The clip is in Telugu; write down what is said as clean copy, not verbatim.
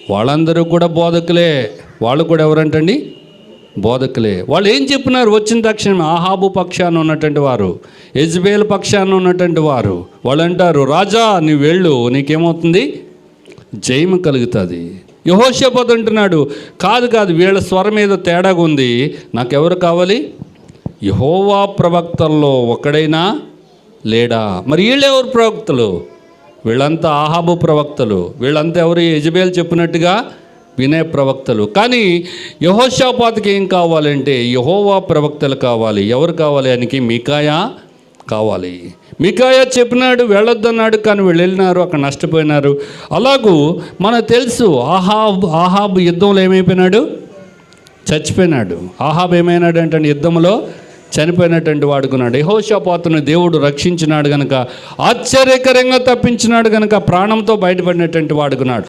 వాళ్ళందరూ కూడా బోధకులే. వాళ్ళు కూడా ఎవరంటండి? బోధకులే. వాళ్ళు ఏం చెప్పినారు? వచ్చిన తక్షణం ఆహాబు పక్షాన ఉన్నటువంటి వారు, యెజబేలు పక్షాన ఉన్నటువంటి వారు వాళ్ళు అంటారు, రాజా నీవు వెళ్ళు, నీకేమవుతుంది? జయము కలుగుతుంది. యెహోషాపాతు అంటున్నాడు, కాదు వీళ్ళ స్వరం ఏదో తేడాగా ఉంది, నాకెవరు కావాలి? యెహోవా ప్రవక్తల్లో ఒకడైనా లేడా? మరి వీళ్ళెవరు ప్రవక్తలు? వీళ్ళంతా ఆహాబు ప్రవక్తలు. వీళ్ళంతా ఎవరు? యెజబేలు చెప్పినట్టుగా వినే ప్రవక్తలు. కానీ యెహోషాపాతుకి ఏం కావాలంటే యెహోవా ప్రవక్తలు కావాలి. ఎవరు కావాలి? ఆయనకి మీకాయా కావాలి. మీకాయా చెప్పినాడు, వెళ్ళొద్దన్నాడు, కానీ వీళ్ళు వెళ్ళినారు, అక్కడ నష్టపోయినారు. అలాగూ మనకు తెలుసు ఆహాబు యుద్ధంలో ఏమైపోయినాడు? చచ్చిపోయినాడు. ఆహాబు ఏమైనాడు అంటే యుద్ధంలో చనిపోయినటువంటి వాడుకున్నాడు. యెహోషాపాతును దేవుడు రక్షించినాడు గనుక, ఆశ్చర్యకరంగా తప్పించినాడు గనుక ప్రాణంతో బయటపడినటువంటి వాడుకున్నాడు.